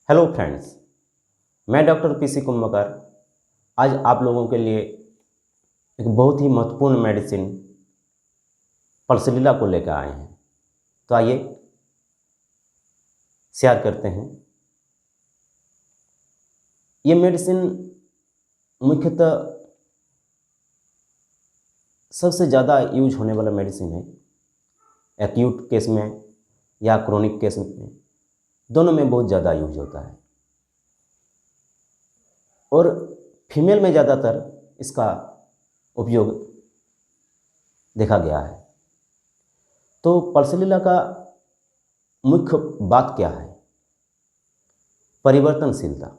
Hello friends, मैं doctor PC कुंभकर आज आप लोगों के लिए एक बहुत ही महत्वपूर्ण मेडिसिन पल्सलीला को लेकर आए हैं। तो आइए शेयर करते हैं। ये मेडिसिन मुख्यतः सबसे ज़्यादा यूज होने वाला मेडिसिन है एक्यूट केस में या क्रोनिक केस में, दोनों में बहुत ज़्यादा यूज होता है और फीमेल में ज़्यादातर इसका उपयोग देखा गया है। तो पल्सलीला का मुख्य बात क्या है? परिवर्तनशीलता,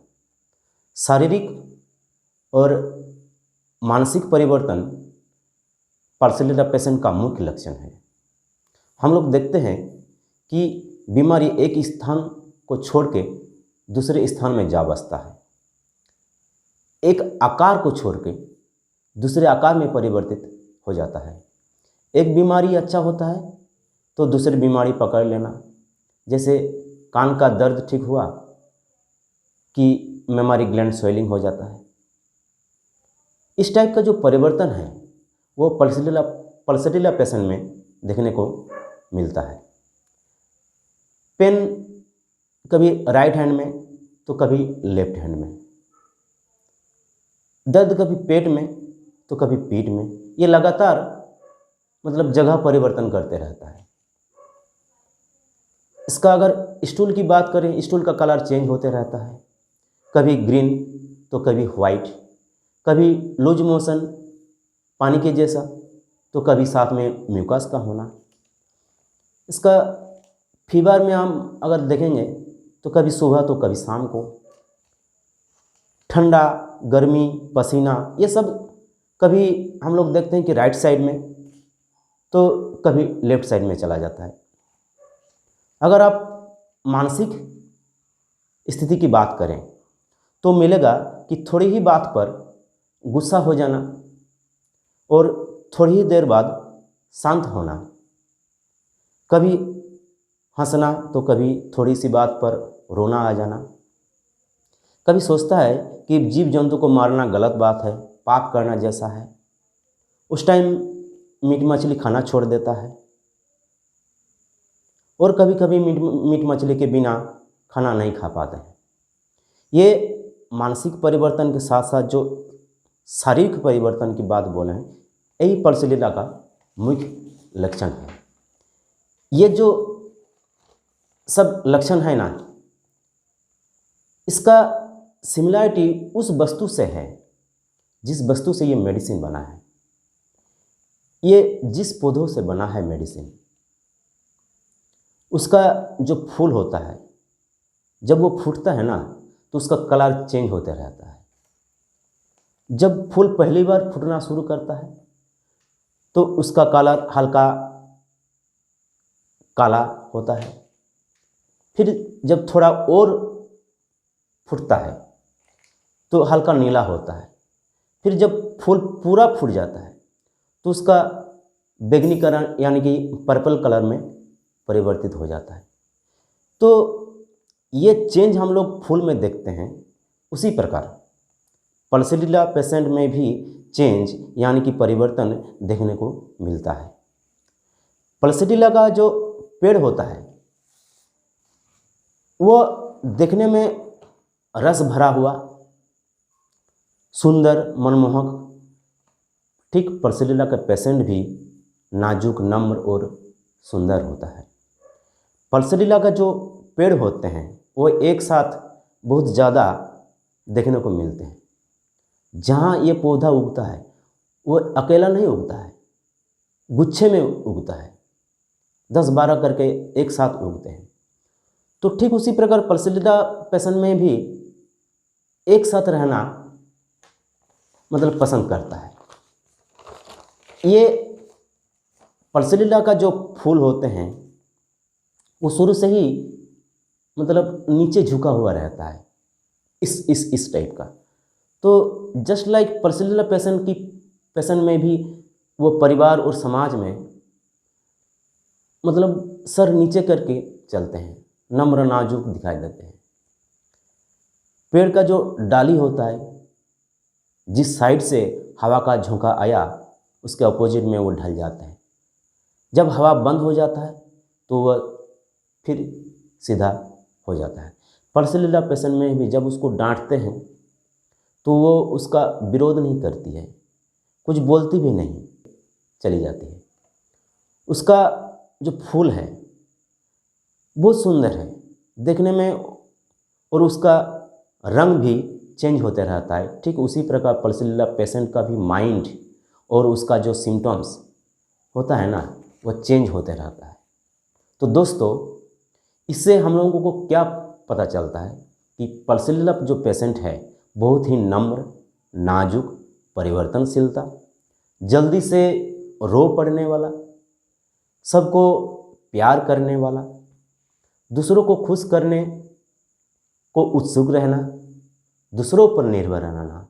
शारीरिक और मानसिक परिवर्तन पल्सलीला पेशेंट का मुख्य लक्षण है। हम लोग देखते हैं कि बीमारी एक स्थान को छोड़ के दूसरे स्थान में जा बसता है, एक आकार को छोड़ के दूसरे आकार में परिवर्तित हो जाता है। एक बीमारी अच्छा होता है तो दूसरी बीमारी पकड़ लेना, जैसे कान का दर्द ठीक हुआ कि मेमोरी ग्लैंड स्वेलिंग हो जाता है। इस टाइप का जो परिवर्तन है वो पल्सलीला पेशेंट में देखने को मिलता है। पेन कभी राइट हैंड में तो कभी लेफ्ट हैंड में, दर्द कभी पेट में तो कभी पीठ में, ये लगातार जगह परिवर्तन करते रहता है। इसका अगर स्टूल की बात करें, स्टूल का कलर चेंज होते रहता है, कभी ग्रीन तो कभी वाइट, कभी लूज मोशन पानी के जैसा तो कभी साथ में म्यूकस का होना। इसका फीवर में हम अगर देखेंगे तो कभी सुबह तो कभी शाम को, ठंडा गर्मी पसीना, ये सब कभी हम लोग देखते हैं कि राइट साइड में तो कभी लेफ्ट साइड में चला जाता है। अगर आप मानसिक स्थिति की बात करें तो मिलेगा कि थोड़ी ही बात पर गुस्सा हो जाना और थोड़ी ही देर बाद शांत होना, कभी हंसना तो कभी थोड़ी सी बात पर रोना आ जाना, कभी सोचता है कि जीव जंतु को मारना गलत बात है, पाप करना जैसा है, उस टाइम मीट मछली खाना छोड़ देता है, और कभी कभी मीट मछली के बिना खाना नहीं खा पाते हैं। ये मानसिक परिवर्तन के साथ साथ जो शारीरिक परिवर्तन की बात बोले हैं, यही पल्सलीला का मुख्य लक्षण है। ये जो सब लक्षण है ना, इसका सिमिलरिटी उस वस्तु से है जिस वस्तु से ये मेडिसिन बना है। ये जिस पौधों से बना है मेडिसिन, उसका जो फूल होता है जब वो फूटता है ना तो उसका कलर चेंज होते रहता है। जब फूल पहली बार फूटना शुरू करता है तो उसका कलर हल्का काला होता है, फिर जब थोड़ा और फूटता है तो हल्का नीला होता है, फिर जब फूल पूरा फूट जाता है तो उसका बैंगनीकरण यानी कि पर्पल कलर में परिवर्तित हो जाता है। तो ये चेंज हम लोग फूल में देखते हैं, उसी प्रकार पल्सलीला पेशेंट में भी चेंज यानी कि परिवर्तन देखने को मिलता है। पल्सलीला का जो पेड़ होता है वो देखने में रस भरा हुआ, सुंदर, मनमोहक, ठीक पल्सलीला का पेशेंट भी नाजुक, नम्र और सुंदर होता है। पल्सलीला का जो पेड़ होते हैं वो एक साथ बहुत ज़्यादा देखने को मिलते हैं। जहाँ ये पौधा उगता है वो अकेला नहीं उगता है, गुच्छे में उगता है, 10-12 करके एक साथ उगते हैं। तो ठीक उसी प्रकार पल्सलीला पेशेंट में भी एक साथ रहना पसंद करता है। ये पल्सलीला का जो फूल होते हैं वो शुरू से ही नीचे झुका हुआ रहता है, इस टाइप का। तो जस्ट लाइक पल्सलीला पेशेंट में भी वो परिवार और समाज में सर नीचे करके चलते हैं, नम्र नाजुक दिखाई देते हैं। पेड़ का जो डाली होता है, जिस साइड से हवा का झोंका आया उसके अपोजिट में वो ढल जाता है। जब हवा बंद हो जाता है तो वह फिर सीधा हो जाता है। पर्सिलिला पेशेंट में भी जब उसको डांटते हैं तो वो उसका विरोध नहीं करती है, कुछ बोलती भी नहीं, चली जाती है। उसका जो फूल है बहुत सुंदर है देखने में, और उसका रंग भी चेंज होते रहता है। ठीक उसी प्रकार पर्सिलिला पेशेंट का भी माइंड और उसका जो सिम्टम्स होता है ना, वह चेंज होते रहता है। तो दोस्तों, इससे हम लोगों को क्या पता चलता है कि पर्सिलिला जो पेशेंट है बहुत ही नम्र, नाजुक, परिवर्तनशीलता, जल्दी से रो पड़ने वाला, सबको प्यार करने वाला, दूसरों को खुश करने को उत्सुक रहना, दूसरों पर निर्भर रहना।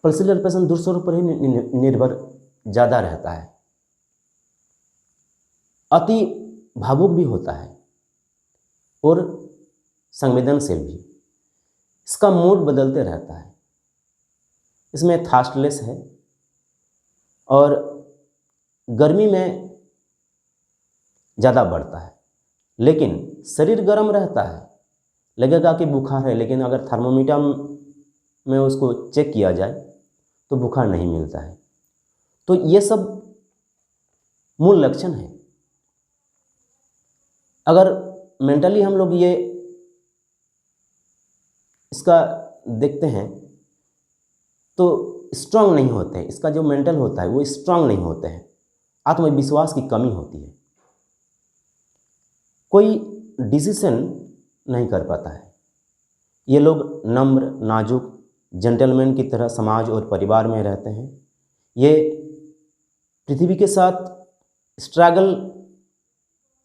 पर्सिलिला पेशेंट दूसरों पर ही निर्भर ज़्यादा रहता है, अति भावुक भी होता है और संवेदनशील भी। इसका मूड बदलते रहता है, इसमें थास्टलेस है और गर्मी में ज़्यादा बढ़ता है, लेकिन शरीर गर्म रहता है, लगेगा कि बुखार है, लेकिन अगर थर्मोमीटर में उसको चेक किया जाए तो बुखार नहीं मिलता है। तो ये सब मूल लक्षण है। अगर मेंटली हम लोग ये इसका देखते हैं तो स्ट्रांग नहीं होते हैं, इसका जो मेंटल होता है वो स्ट्रांग नहीं होते हैं, आत्मविश्वास की कमी होती है, कोई डिसीजन नहीं कर पाता है। ये लोग नम्र, नाजुक, जेंटलमैन की तरह समाज और परिवार में रहते हैं। ये पृथ्वी के साथ स्ट्रगल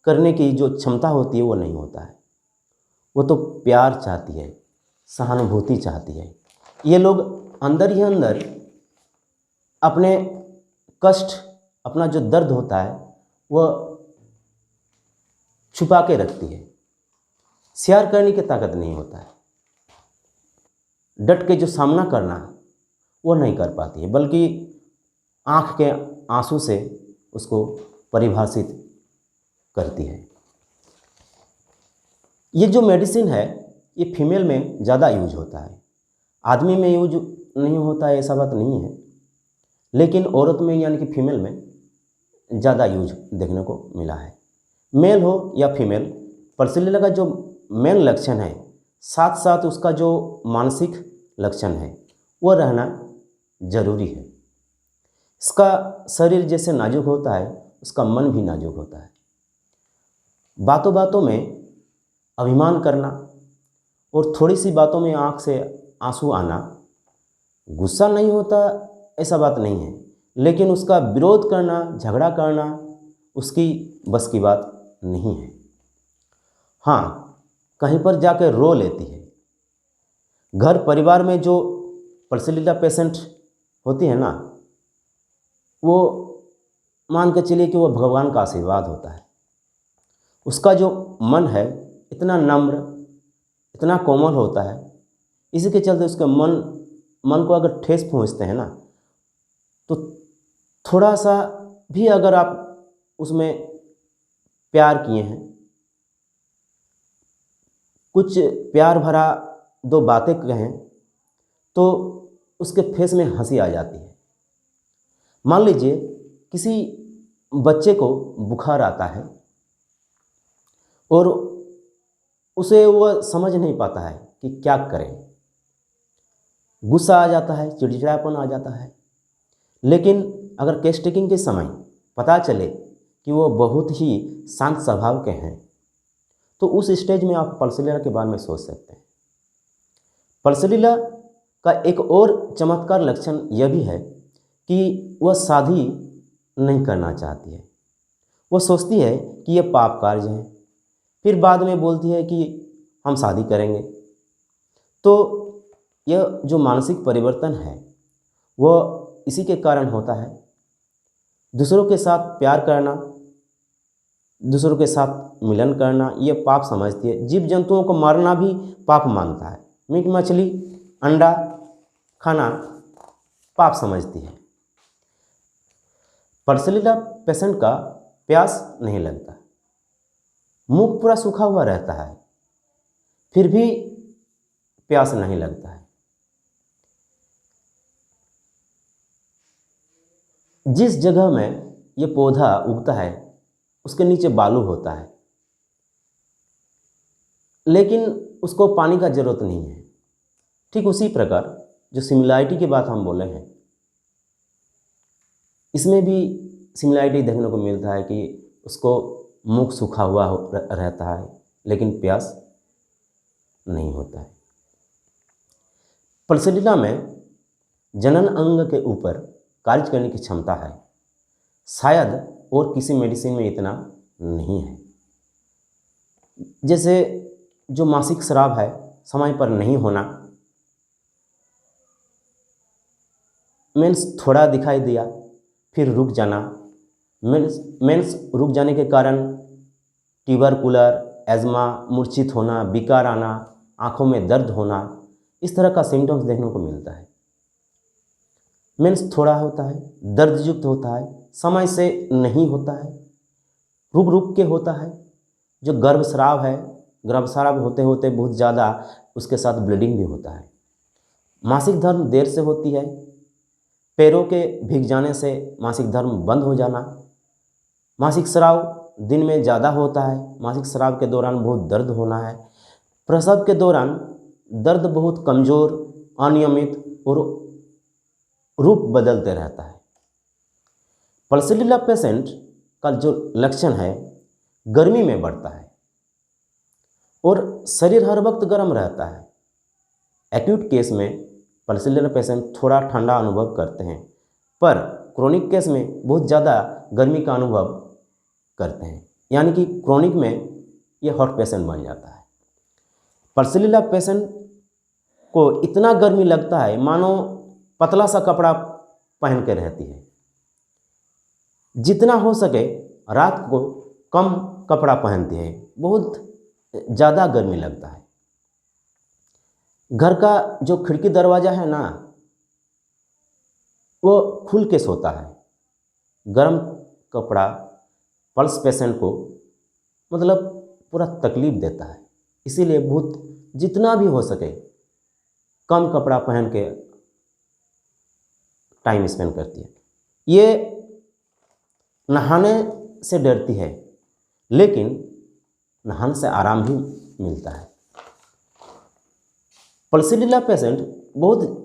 करने की जो क्षमता होती है वो नहीं होता है, वो तो प्यार चाहती है, सहानुभूति चाहती है। ये लोग अंदर ही अंदर अपने कष्ट, अपना जो दर्द होता है वह छुपा के रखती है, शेयर करने की ताकत नहीं होता है, डट के जो सामना करना वो नहीं कर पाती है, बल्कि आँख के आंसू से उसको परिभाषित करती है। ये जो मेडिसिन है ये फीमेल में ज़्यादा यूज होता है, आदमी में यूज नहीं होता है ऐसा बात नहीं है, लेकिन औरत में यानी कि फीमेल में ज़्यादा यूज देखने को मिला है। मेल हो या फीमेल, पर्सिलिला का जो मेन लक्षण है साथ साथ उसका जो मानसिक लक्षण है वो रहना जरूरी है। इसका शरीर जैसे नाजुक होता है उसका मन भी नाजुक होता है। बातों बातों में अभिमान करना और थोड़ी सी बातों में आँख से आंसू आना, गुस्सा नहीं होता ऐसा बात नहीं है, लेकिन उसका विरोध करना, झगड़ा करना उसकी बस की बात नहीं है। हाँ, कहीं पर जाकर रो लेती है। घर परिवार में जो पर्सिलिला पेशेंट होती है ना, वो मान के चलिए कि वो भगवान का आशीर्वाद होता है। उसका जो मन है इतना नम्र, इतना कोमल होता है, इसी के चलते उसके मन को अगर ठेस पहुँचते हैं ना तो थोड़ा सा भी अगर आप उसमें प्यार किए हैं, कुछ प्यार भरा दो बातें कहें तो उसके फेस में हंसी आ जाती है। मान लीजिए किसी बच्चे को बुखार आता है और उसे वह समझ नहीं पाता है कि क्या करे, गुस्सा आ जाता है, चिड़चिड़ापन आ जाता है, लेकिन अगर केस टेकिंग के समय पता चले कि वो बहुत ही शांत स्वभाव के हैं तो उस स्टेज में आप पर्सिलिला के बारे में सोच सकते हैं। पर्सिलिला का एक और चमत्कार लक्षण यह भी है कि वह शादी नहीं करना चाहती है। वह सोचती है कि यह पाप कार्य है, फिर बाद में बोलती है कि हम शादी करेंगे। तो यह जो मानसिक परिवर्तन है वह इसी के कारण होता है। दूसरों के साथ प्यार करना, दूसरों के साथ मिलन करना ये पाप समझती है। जीव जंतुओं को मारना भी पाप मानता है। मीट मछली अंडा खाना पाप समझती है। पर्सिलिला पेशेंट का प्यास नहीं लगता, मुंह पूरा सूखा हुआ रहता है, फिर भी प्यास नहीं लगता है। जिस जगह में ये पौधा उगता है उसके नीचे बालू होता है, लेकिन उसको पानी का जरूरत नहीं है। ठीक उसी प्रकार जो सिमिलैरिटी की बात हम बोले हैं, इसमें भी सिमिलैरिटी देखने को मिलता है कि उसको मुख सूखा हुआ रहता है, लेकिन प्यास नहीं होता है। पर्सिलिला में जनन अंग के ऊपर कार्य करने की क्षमता है, शायद और किसी मेडिसिन में इतना नहीं है। जैसे जो मासिक स्राव है समय पर नहीं होना, मेंस थोड़ा दिखाई दिया फिर रुक जाना, मेंस रुक जाने के कारण ट्यूबरकुलर, एज्मा, मूर्छित होना, विकार आना, आँखों में दर्द होना, इस तरह का सिम्टम्स देखने को मिलता है। मेंस थोड़ा होता है, दर्दयुक्त होता है, समय से नहीं होता है, रुक रुक के होता है। जो गर्भस्राव है, गर्भस्राव होते होते बहुत ज़्यादा उसके साथ ब्लीडिंग भी होता है। मासिक धर्म देर से होती है, पैरों के भीग जाने से मासिक धर्म बंद हो जाना, मासिक स्राव दिन में ज़्यादा होता है, मासिक स्राव के दौरान बहुत दर्द होना है, प्रसव के दौरान दर्द बहुत कमज़ोर, अनियमित और रूप बदलते रहता है। पर्सिलिला पेशेंट का जो लक्षण है, गर्मी में बढ़ता है और शरीर हर वक्त गर्म रहता है। एक्यूट केस में पर्सिलिला पेशेंट थोड़ा ठंडा अनुभव करते हैं, पर क्रोनिक केस में बहुत ज़्यादा गर्मी का अनुभव करते हैं, यानी कि क्रोनिक में ये हॉट पेशेंट बन जाता है। पर्सिलिला पेशेंट को इतना गर्मी लगता है मानो पतला सा कपड़ा पहन के रहती है। जितना हो सके रात को कम कपड़ा पहनती है, बहुत ज़्यादा गर्मी लगता है। घर का जो खिड़की दरवाज़ा है ना, वो खुल के सोता है। गर्म कपड़ा पल्स पेशेंट को मतलब पूरा तकलीफ़ देता है, इसीलिए बहुत जितना भी हो सके कम कपड़ा पहन के टाइम स्पेंड करती है। ये नहाने से डरती है, लेकिन नहाने से आराम भी मिलता है। पर्सिलिला पेशेंट बहुत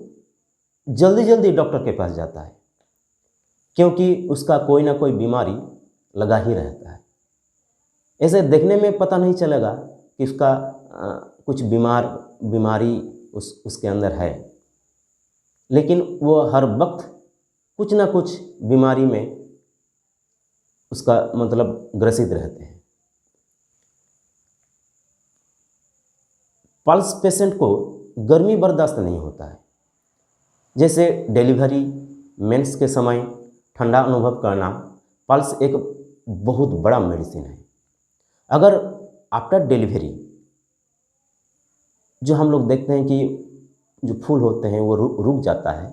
जल्दी जल्दी डॉक्टर के पास जाता है, क्योंकि उसका कोई ना कोई बीमारी लगा ही रहता है। ऐसे देखने में पता नहीं चलेगा कि उसका कुछ बीमारी उसके अंदर है, लेकिन वो हर वक्त कुछ ना कुछ बीमारी में उसका मतलब ग्रसित रहते हैं। पल्स पेशेंट को गर्मी बर्दाश्त नहीं होता है। जैसे डिलीवरी, मेंस के समय ठंडा अनुभव करना, पल्स एक बहुत बड़ा मेडिसिन है। अगर आफ्टर डिलीवरी जो हम लोग देखते हैं कि जो फूल होते हैं वो रुक जाता है,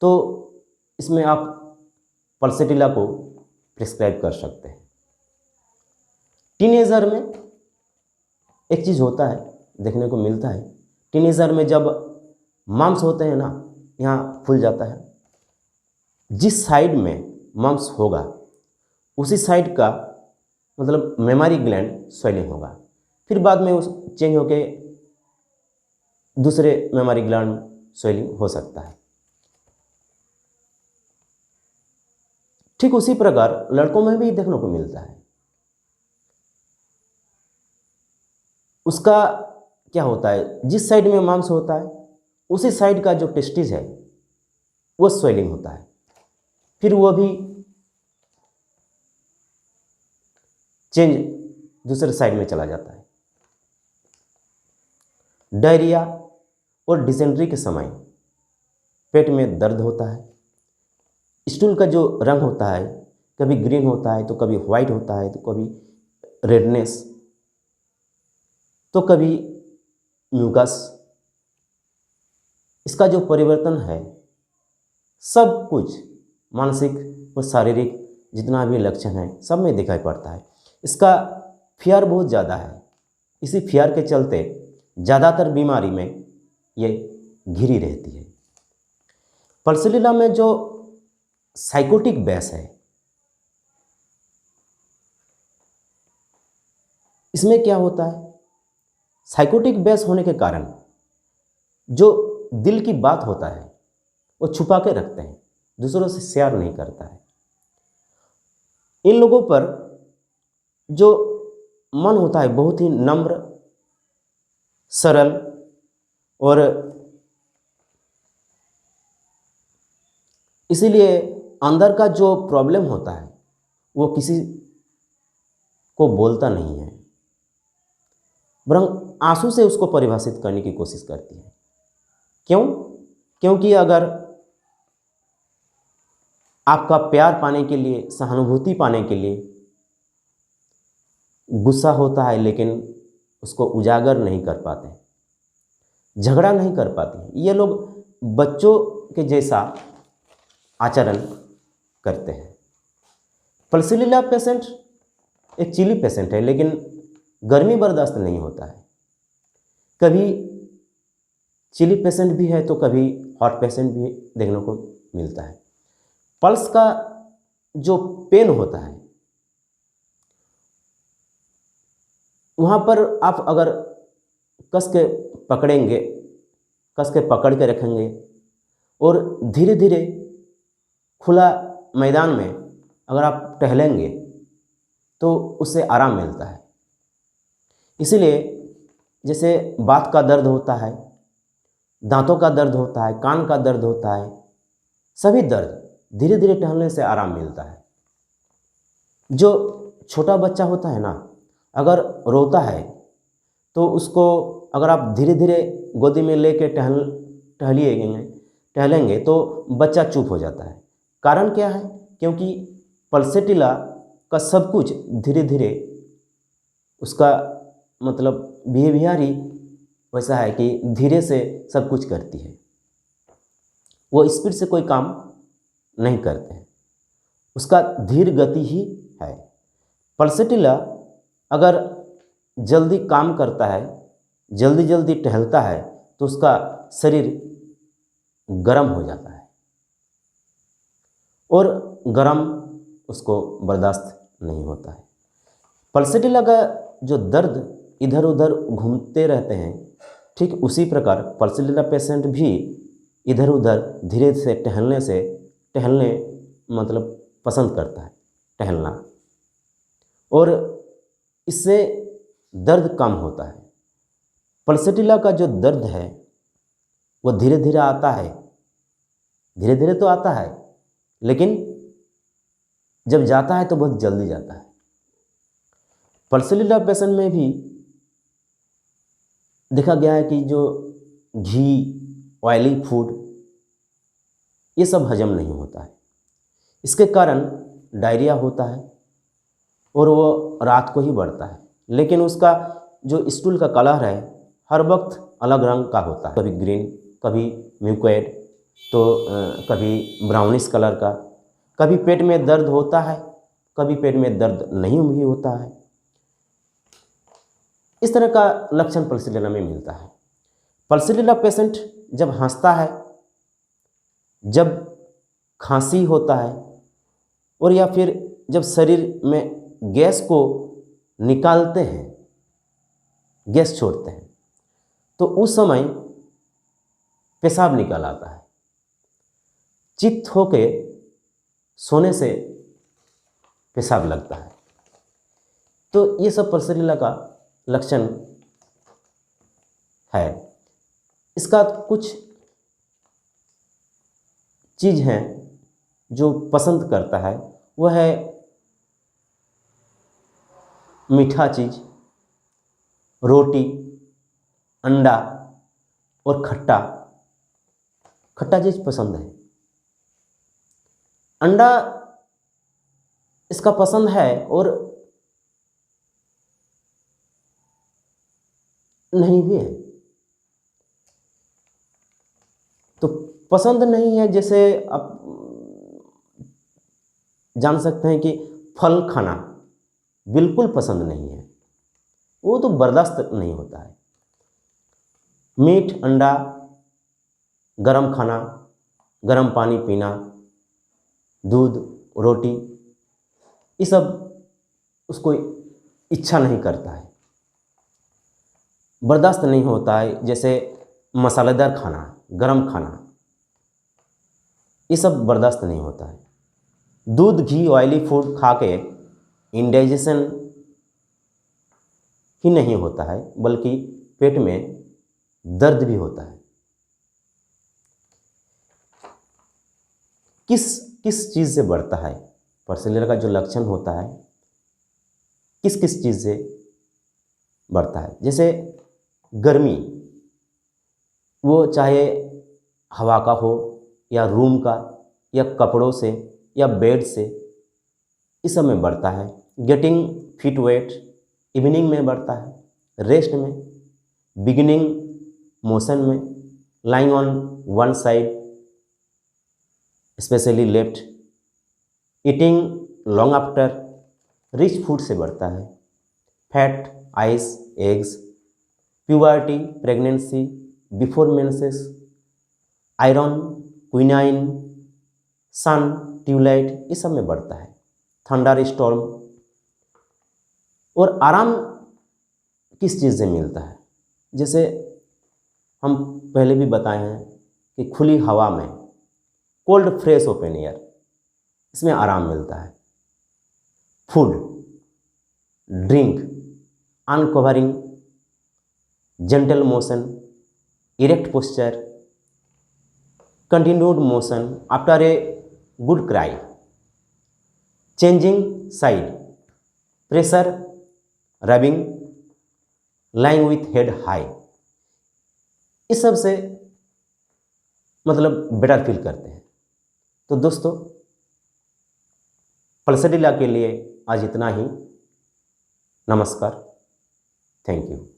तो इसमें आप पर्सिलिला को प्रिस्क्राइब कर सकते हैं। टीनेजर में एक चीज़ होता है, देखने को मिलता है, टीनेजर में जब मम्स होते हैं ना, यहाँ फूल जाता है। जिस साइड में मम्स होगा उसी साइड का मतलब मेमोरी ग्लैंड स्वेलिंग होगा, फिर बाद में उस चेंज होके दूसरे मेमोरी ग्लैंड स्वेलिंग हो सकता है। ठीक उसी प्रकार लड़कों में भी देखने को मिलता है। उसका क्या होता है, जिस साइड में मांस होता है उसी साइड का जो टेस्टिस है वो स्वेलिंग होता है, फिर वो भी चेंज दूसरे साइड में चला जाता है। डायरिया और डिसेंट्री के समय पेट में दर्द होता है। स्टूल का जो रंग होता है कभी ग्रीन होता है तो कभी वाइट होता है तो कभी रेडनेस, तो कभी म्यूकस। इसका जो परिवर्तन है सब कुछ मानसिक और शारीरिक जितना भी लक्षण है सब में दिखाई पड़ता है। इसका फियर बहुत ज़्यादा है, इसी फियर के चलते ज़्यादातर बीमारी में ये घिरी रहती है। पर्सिलिला में जो साइकोटिक बेस है, इसमें क्या होता है, साइकोटिक बेस होने के कारण जो दिल की बात होता है वो छुपा के रखते हैं, दूसरों से शेयर नहीं करता है। इन लोगों पर जो मन होता है बहुत ही नम्र, सरल और इसीलिए अंदर का जो प्रॉब्लम होता है वो किसी को बोलता नहीं है, वरन आंसू से उसको परिभाषित करने की कोशिश करती है। क्यों? क्योंकि अगर आपका प्यार पाने के लिए, सहानुभूति पाने के लिए गुस्सा होता है लेकिन उसको उजागर नहीं कर पाते, झगड़ा नहीं कर पाते, ये लोग बच्चों के जैसा आचरण करते हैं। पर्सिलिला पेशेंट एक चिली पेशेंट है लेकिन गर्मी बर्दाश्त नहीं होता है। कभी चिली पेशेंट भी है तो कभी हॉट पेशेंट भी देखने को मिलता है। पल्स का जो पेन होता है वहाँ पर आप अगर कस के पकड़ेंगे, कस के पकड़ के रखेंगे और धीरे धीरे खुला मैदान में अगर आप टहलेंगे तो उससे आराम मिलता है। इसीलिए जैसे बात का दर्द होता है, दांतों का दर्द होता है, कान का दर्द होता है, सभी दर्द धीरे धीरे टहलने से आराम मिलता है। जो छोटा बच्चा होता है ना, अगर रोता है तो उसको अगर आप धीरे धीरे गोदी में लेके टहलेंगे तो बच्चा चुप हो जाता है। कारण क्या है? क्योंकि पल्सेटिला का सब कुछ धीरे धीरे उसका मतलब बिहेवियर ही वैसा है कि धीरे से सब कुछ करती है, वो स्पीड से कोई काम नहीं करते हैं, उसका धीर गति ही है। पल्सेटिला अगर जल्दी काम करता है, जल्दी जल्दी टहलता है तो उसका शरीर गर्म हो जाता है और गर्म उसको बर्दाश्त नहीं होता है। पल्सेटिला का जो दर्द इधर उधर घूमते रहते हैं, ठीक उसी प्रकार पल्सेटिला पेशेंट भी इधर उधर धीरे से टहलने मतलब पसंद करता है, टहलना, और इससे दर्द कम होता है। पल्सेटिला का जो दर्द है वो धीरे धीरे आता है, धीरे धीरे तो आता है लेकिन जब जाता है तो बहुत जल्दी जाता है। पल्सेटिला पेशेंट में भी देखा गया है कि जो घी, ऑयली फूड, ये सब हजम नहीं होता है, इसके कारण डायरिया होता है और वो रात को ही बढ़ता है। लेकिन उसका जो स्टूल का कलर है हर वक्त अलग रंग का होता है, कभी ग्रीन, कभी म्यूकोइड, तो कभी ब्राउनिश कलर का। कभी पेट में दर्द होता है, कभी पेट में दर्द नहीं भी होता है। इस तरह का लक्षण पल्सेटिला में मिलता है। पल्सेटिला पेशेंट जब हंसता है, जब खांसी होता है और या फिर जब शरीर में गैस को निकालते हैं, गैस छोड़ते हैं, तो उस समय पेशाब निकल आता है। चित्त होके सोने से पेशाब लगता है। तो ये सब पल्सेटिला का लक्षण है। इसका कुछ चीज़ हैं जो पसंद करता है, वह है मीठा चीज़, रोटी, अंडा और खट्टा चीज़ पसंद है। अंडा इसका पसंद है और नहीं भी है। तो पसंद नहीं है, जैसे आप जान सकते हैं कि फल खाना बिल्कुल पसंद नहीं है, वो तो बर्दाश्त नहीं होता है। मीट, अंडा, गरम खाना, गरम पानी पीना, दूध, रोटी, ये सब उसको इच्छा नहीं करता है, बर्दाश्त नहीं होता है। जैसे मसालेदार खाना, गरम खाना, ये सब बर्दाश्त नहीं होता है। दूध, घी, ऑयली फूड खा के इंडाइजेशन ही नहीं होता है, बल्कि पेट में दर्द भी होता है। किस किस चीज़ से बढ़ता है? पर्सनल का जो लक्षण होता है किस किस चीज़ से बढ़ता है? जैसे गर्मी, वो चाहे हवा का हो या रूम का या कपड़ों से या बेड से, इस सब में बढ़ता है। गेटिंग फिट वेट इवनिंग में बढ़ता है, रेस्ट में, बिगिनिंग मोशन में, lying on one side specially left, eating long after, rich food से बढ़ता है। Fat, ice, eggs, puberty, pregnancy, before menses, iron, quinine, sun, tubelight, इस सब में बढ़ता है। Thunderstorm. और आराम किस चीज़ से मिलता है? जैसे हम पहले भी बताए हैं कि खुली हवा में, कोल्ड फ्रेश ओपन एयर, इसमें आराम मिलता है। Food, drink, uncovering, gentle motion, erect posture, continued motion after a good cry, changing side, pressure, rubbing, lying with head high, इस सब से मतलब बेटर फील करते हैं। तो दोस्तों, पल्सडिला के लिए आज इतना ही। नमस्कार, थैंक यू।